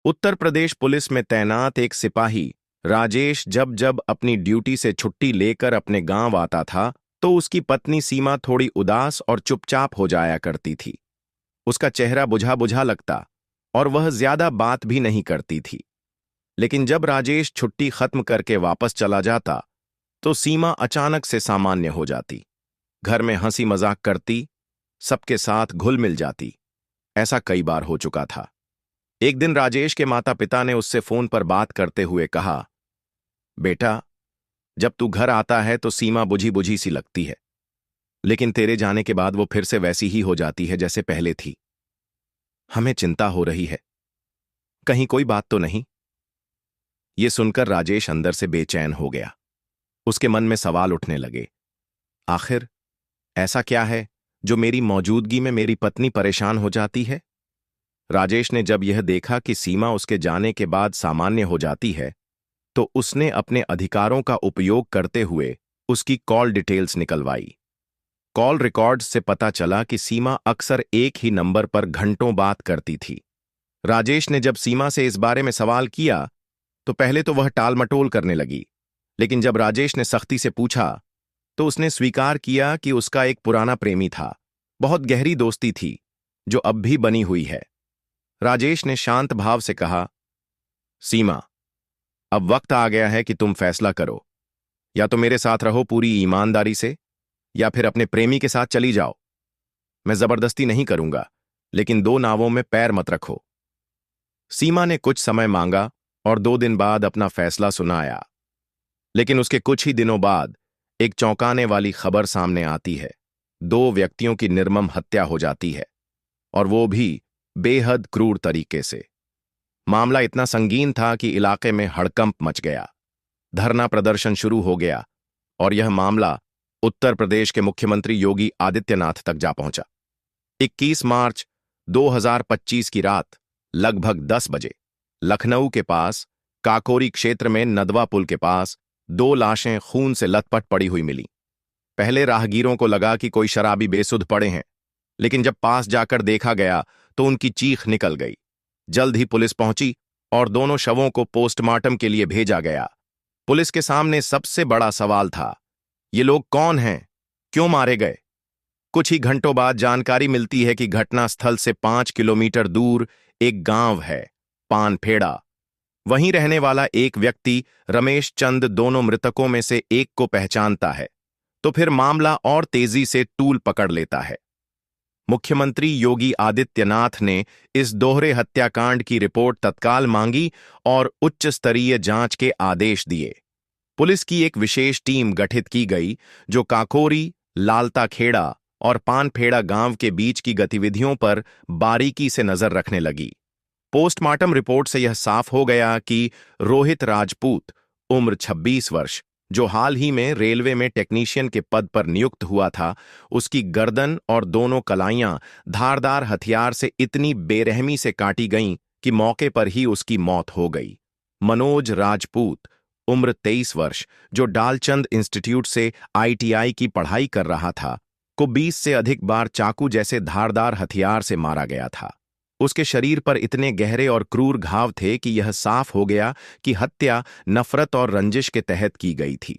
Uttar Pradesh police में तैनात एक सिपाही राजेश जब जब अपनी ड्यूटी से छुट्टी लेकर अपने गांव आता था तो उसकी पत्नी सीमा थोड़ी उदास और चुपचाप हो जाया करती थी। उसका चेहरा बुझा बुझा लगता और वह ज्यादा बात भी नहीं करती थी। लेकिन जब राजेश छुट्टी खत्म करके वापस चला जाता तो सीमा अचानक से सामान्य हो जाती। घर में हंसी मजाक करती, सबके साथ घुल मिल जाती। ऐसा कई बार हो चुका था। एक दिन राजेश के माता पिता ने उससे फोन पर बात करते हुए कहा, बेटा, जब तू घर आता है तो सीमा बुझी बुझी सी लगती है, लेकिन तेरे जाने के बाद वो फिर से वैसी ही हो जाती है जैसे पहले थी। हमें चिंता हो रही है, कहीं कोई बात तो नहीं? ये सुनकर राजेश अंदर से बेचैन हो गया। उसके मन में सवाल उठने लगे, आखिर ऐसा क्या है जो मेरी मौजूदगी में मेरी पत्नी परेशान हो जाती है? राजेश ने जब यह देखा कि सीमा उसके जाने के बाद सामान्य हो जाती है तो उसने अपने अधिकारों का उपयोग करते हुए उसकी कॉल डिटेल्स निकलवाई। कॉल रिकॉर्ड्स से पता चला कि सीमा अक्सर एक ही नंबर पर घंटों बात करती थी। राजेश ने जब सीमा से इस बारे में सवाल किया तो पहले तो वह टालमटोल करने लगी, लेकिन जब राजेश ने सख्ती से पूछा तो उसने स्वीकार किया कि उसका एक पुराना प्रेमी था। बहुत गहरी दोस्ती थी जो अब भी बनी हुई है। राजेश ने शांत भाव से कहा, सीमा, अब वक्त आ गया है कि तुम फैसला करो। या तो मेरे साथ रहो पूरी ईमानदारी से, या फिर अपने प्रेमी के साथ चली जाओ। मैं जबरदस्ती नहीं करूंगा, लेकिन दो नावों में पैर मत रखो। सीमा ने कुछ समय मांगा और 2 दिन बाद अपना फैसला सुनाया। लेकिन उसके कुछ ही दिनों बाद एक चौंकाने वाली खबर सामने आती है। 2 व्यक्तियों की निर्मम हत्या हो जाती है, और वो भी बेहद क्रूर तरीके से। मामला इतना संगीन था कि इलाके में हड़कंप मच गया। धरना प्रदर्शन शुरू हो गया और यह मामला उत्तर प्रदेश के मुख्यमंत्री योगी आदित्यनाथ तक जा पहुंचा। 21 मार्च 2025 की रात लगभग 10 बजे लखनऊ के पास काकोरी क्षेत्र में नदवा पुल के पास 2 लाशें खून से लथपथ पड़ी हुई मिली। पहले राहगीरों को लगा कि कोई शराबी बेसुध पड़े हैं, लेकिन जब पास जाकर देखा गया तो उनकी चीख निकल गई। जल्द ही पुलिस पहुंची और दोनों शवों को पोस्टमार्टम के लिए भेजा गया। पुलिस के सामने सबसे बड़ा सवाल था, ये लोग कौन हैं, क्यों मारे गए? कुछ ही घंटों बाद जानकारी मिलती है कि घटनास्थल से 5 किलोमीटर दूर एक गांव है, पानखेड़ा। वहीं रहने वाला एक व्यक्ति रमेश चंद दोनों मृतकों में से एक को पहचानता है। तो फिर मामला और तेजी से तूल पकड़ लेता है। मुख्यमंत्री योगी आदित्यनाथ ने इस दोहरे हत्याकांड की रिपोर्ट तत्काल मांगी और उच्च स्तरीय जांच के आदेश दिए। पुलिस की एक विशेष टीम गठित की गई जो काकोरी, लालताखेड़ा और पानखेड़ा गांव के बीच की गतिविधियों पर बारीकी से नजर रखने लगी। पोस्टमार्टम रिपोर्ट से यह साफ हो गया कि रोहित राजपूत, उम्र 26 वर्ष, जो हाल ही में रेलवे में टेक्नीशियन के पद पर नियुक्त हुआ था, उसकी गर्दन और दोनों कलाइयां धारदार हथियार से इतनी बेरहमी से काटी गईं कि मौके पर ही उसकी मौत हो गई। मनोज राजपूत, उम्र 23 वर्ष, जो डालचंद इंस्टीट्यूट से ITI की पढ़ाई कर रहा था, को 20 से अधिक बार चाकू जैसे धारदार हथियार से मारा गया था। उसके शरीर पर इतने गहरे और क्रूर घाव थे कि यह साफ हो गया कि हत्या नफरत और रंजिश के तहत की गई थी।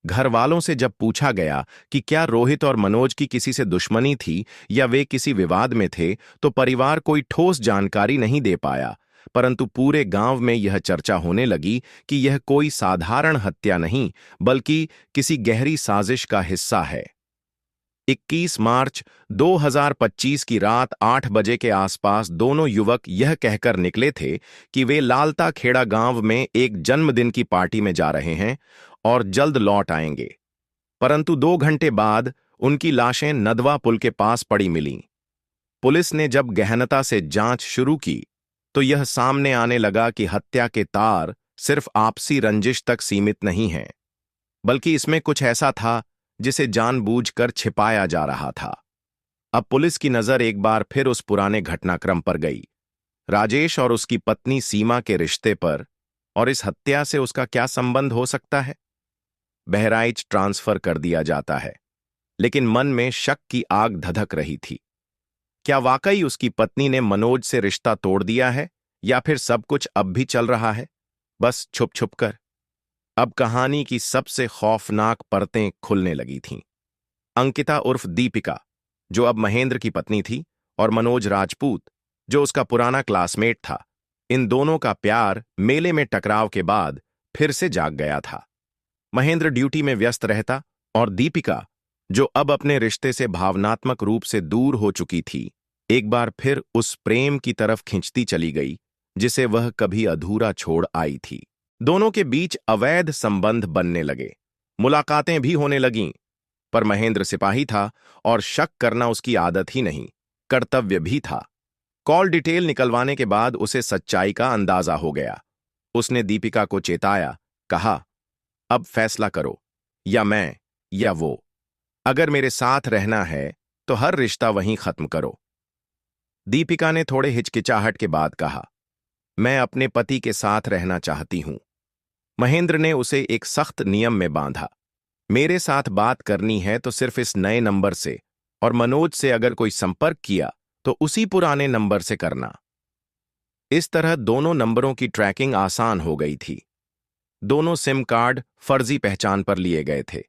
घर वालों से जब पूछा गया कि क्या रोहित और मनोज की किसी से दुश्मनी थी या वे किसी विवाद में थे, तो परिवार कोई ठोस जानकारी नहीं दे पाया। परंतु पूरे गांव में यह चर्चा होने लगी कि यह कोई साधारण हत्या नहीं, बल्कि किसी गहरी साजिश का हिस्सा है। 21 मार्च 2025 की रात 8 बजे के आसपास दोनों युवक यह कहकर निकले थे कि वे लालताखेड़ा गांव में एक जन्मदिन की पार्टी में जा रहे हैं और जल्द लौट आएंगे। परंतु 2 घंटे बाद उनकी लाशें नदवा पुल के पास पड़ी मिलीं। पुलिस ने जब गहनता से जांच शुरू की तो यह सामने आने लगा कि हत्या के तार सिर्फ आपसी रंजिश तक सीमित नहीं हैं, बल्कि इसमें कुछ ऐसा था जिसे जानबूझकर छिपाया जा रहा था। अब पुलिस की नजर एक बार फिर उस पुराने घटनाक्रम पर गई, राजेश और उसकी पत्नी सीमा के रिश्ते पर, और इस हत्या से उसका क्या संबंध हो सकता है। बहराइच ट्रांसफर कर दिया जाता है, लेकिन मन में शक की आग धधक रही थी। क्या वाकई उसकी पत्नी ने मनोज से रिश्ता तोड़ दिया है, या फिर सब कुछ अब भी चल रहा है, बस छुप छुप कर? अब कहानी की सबसे खौफनाक परतें खुलने लगी थीं। अंकिता उर्फ दीपिका, जो अब महेंद्र की पत्नी थी, और मनोज राजपूत, जो उसका पुराना क्लासमेट था, इन दोनों का प्यार मेले में टकराव के बाद फिर से जाग गया था। महेंद्र ड्यूटी में व्यस्त रहता और दीपिका, जो अब अपने रिश्ते से भावनात्मक रूप से दूर हो चुकी थी, एक बार फिर उस प्रेम की तरफ खिंचती चली गई जिसे वह कभी अधूरा छोड़ आई थी। दोनों के बीच अवैध संबंध बनने लगे, मुलाकातें भी होने लगीं, पर महेंद्र सिपाही था और शक करना उसकी आदत ही नहीं, कर्तव्य भी था। कॉल डिटेल निकलवाने के बाद उसे सच्चाई का अंदाजा हो गया। उसने दीपिका को चेताया, कहा, अब फैसला करो, या मैं या वो। अगर मेरे साथ रहना है तो हर रिश्ता वहीं खत्म करो। दीपिका ने थोड़े हिचकिचाहट के बाद कहा, मैं अपने पति के साथ रहना चाहती हूं। महेंद्र ने उसे एक सख्त नियम में बांधा, मेरे साथ बात करनी है तो सिर्फ इस नए नंबर से, और मनोज से अगर कोई संपर्क किया तो उसी पुराने नंबर से करना। इस तरह दोनों नंबरों की ट्रैकिंग आसान हो गई थी। दोनों सिम कार्ड फर्जी पहचान पर लिए गए थे।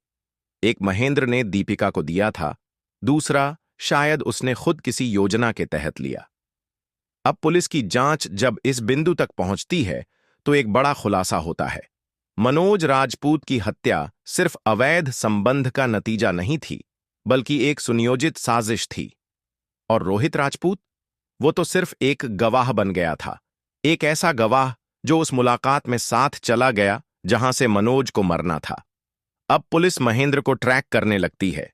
एक महेंद्र ने दीपिका को दिया था, दूसरा शायद उसने खुद किसी योजना के तहत लिया। अब पुलिस की जांच जब इस बिंदु तक पहुंचती है तो एक बड़ा खुलासा होता है। मनोज राजपूत की हत्या सिर्फ अवैध संबंध का नतीजा नहीं थी, बल्कि एक सुनियोजित साजिश थी। और रोहित राजपूत, वो तो सिर्फ एक गवाह बन गया था, एक ऐसा गवाह जो उस मुलाकात में साथ चला गया जहां से मनोज को मरना था। अब पुलिस महेंद्र को ट्रैक करने लगती है।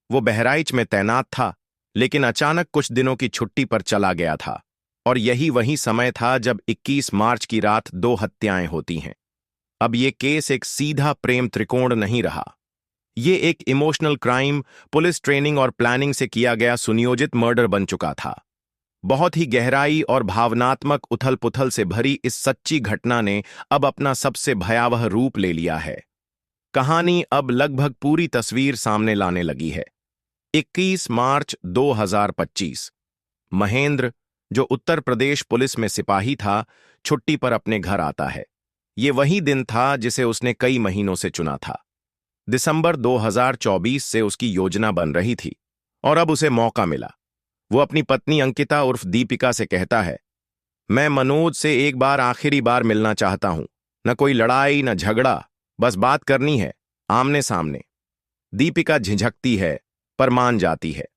वो बहराइच में तैनात था, लेकिन अचानक कुछ दिनों की छुट्टी पर चला गया था, और यही वही समय था जब 21 मार्च की रात 2 हत्याएं होती हैं। अब ये केस एक सीधा प्रेम त्रिकोण नहीं रहा। ये एक इमोशनल क्राइम, पुलिस ट्रेनिंग और प्लानिंग से किया गया सुनियोजित मर्डर बन चुका था। बहुत ही गहराई और भावनात्मक उथल पुथल से भरी इस सच्ची घटना ने अब अपना सबसे भयावह रूप ले लिया है। कहानी अब लगभग पूरी तस्वीर सामने लाने लगी है। 21 मार्च 2025। महेंद्र, जो उत्तर प्रदेश पुलिस में सिपाही था, छुट्टी पर अपने घर आता है। ये वही दिन था जिसे उसने कई महीनों से चुना था। दिसंबर 2024 से उसकी योजना बन रही थी, और अब उसे मौका मिला। वो अपनी पत्नी अंकिता उर्फ दीपिका से कहता है, मैं मनोज से एक बार आखिरी बार मिलना चाहता हूं। न कोई लड़ाई न झगड़ा, बस बात करनी है, आमने सामने। दीपिका झिझकती है, पर मान जाती है।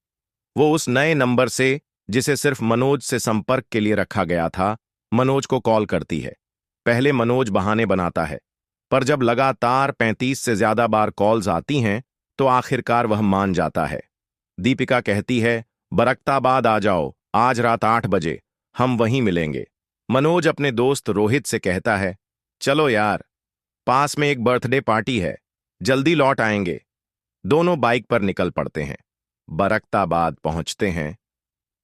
वो उस नए नंबर से, जिसे सिर्फ मनोज से संपर्क के लिए रखा गया था, मनोज को कॉल करती है। पहले मनोज बहाने बनाता है, पर जब लगातार 35 से ज्यादा बार कॉल्स आती हैं तो आखिरकार वह मान जाता है। दीपिका कहती है, बरकताबाद आ जाओ, आज रात 8 बजे, हम वहीं मिलेंगे। मनोज अपने दोस्त रोहित से कहता है, चलो यार, पास में एक बर्थडे पार्टी है, जल्दी लौट आएंगे। दोनों बाइक पर निकल पड़ते हैं। बरकताबाद पहुंचते हैं।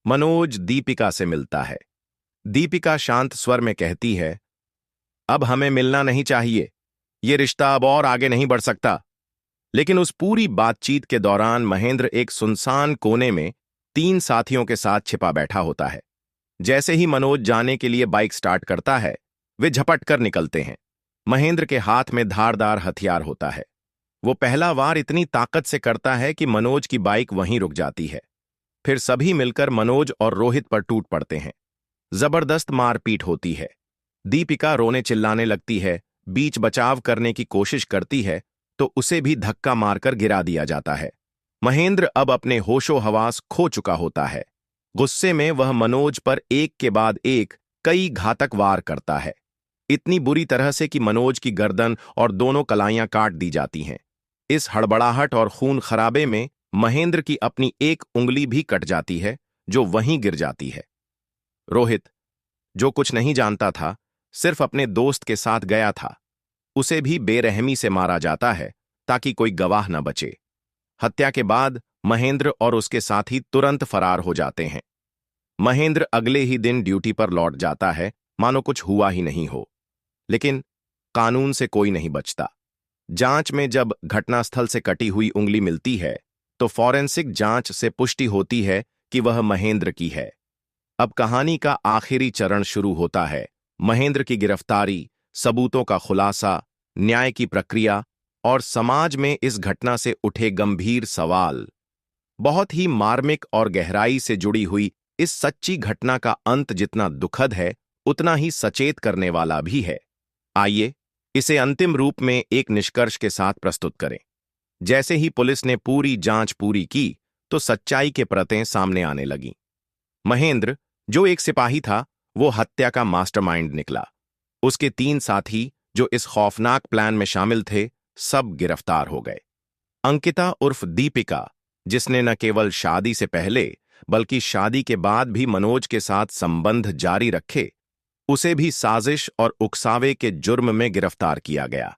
मनोज दीपिका से मिलता है। दीपिका शांत स्वर में कहती है, अब हमें मिलना नहीं चाहिए, ये रिश्ता अब और आगे नहीं बढ़ सकता। लेकिन उस पूरी बातचीत के दौरान महेंद्र एक सुनसान कोने में 3 साथियों के साथ छिपा बैठा होता है। जैसे ही मनोज जाने के लिए बाइक स्टार्ट करता है, वे झपट कर निकलते हैं। महेंद्र के हाथ में धारदार हथियार होता है। वो पहला वार इतनी ताकत से करता है कि मनोज की बाइक वहीं रुक जाती है। फिर सभी मिलकर मनोज और रोहित पर टूट पड़ते हैं। जबरदस्त मारपीट होती है। दीपिका रोने चिल्लाने लगती है, बीच बचाव करने की कोशिश करती है तो उसे भी धक्का मारकर गिरा दिया जाता है। महेंद्र अब अपने होशो हवास खो चुका होता है। गुस्से में वह मनोज पर एक के बाद एक कई घातक वार करता है, इतनी बुरी तरह से कि मनोज की गर्दन और दोनों कलाइयां काट दी जाती हैं। इस हड़बड़ाहट और खून खराबे में महेंद्र की अपनी एक उंगली भी कट जाती है, जो वहीं गिर जाती है। रोहित, जो कुछ नहीं जानता था, सिर्फ अपने दोस्त के साथ गया था, उसे भी बेरहमी से मारा जाता है ताकि कोई गवाह न बचे। हत्या के बाद महेंद्र और उसके साथी तुरंत फरार हो जाते हैं। महेंद्र अगले ही दिन ड्यूटी पर लौट जाता है, मानो कुछ हुआ ही नहीं हो। लेकिन कानून से कोई नहीं बचता। जांच में जब घटनास्थल से कटी हुई उंगली मिलती है तो फॉरेंसिक जांच से पुष्टि होती है कि वह महेंद्र की है। अब कहानी का आखिरी चरण शुरू होता है। महेंद्र की गिरफ्तारी, सबूतों का खुलासा, न्याय की प्रक्रिया और समाज में इस घटना से उठे गंभीर सवाल। बहुत ही मार्मिक और गहराई से जुड़ी हुई इस सच्ची घटना का अंत जितना दुखद है, उतना ही सचेत करने वाला भी है। आइए इसे अंतिम रूप में एक निष्कर्ष के साथ प्रस्तुत करें। जैसे ही पुलिस ने पूरी जांच पूरी की, तो सच्चाई के परतें सामने आने लगीं। महेंद्र, जो एक सिपाही था, वो हत्या का मास्टरमाइंड निकला। उसके 3 साथी, जो इस खौफनाक प्लान में शामिल थे, सब गिरफ्तार हो गए। अंकिता उर्फ दीपिका, जिसने न केवल शादी से पहले बल्कि शादी के बाद भी मनोज के साथ संबंध जारी रखे, उसे भी साजिश और उकसावे के जुर्म में गिरफ्तार किया गया।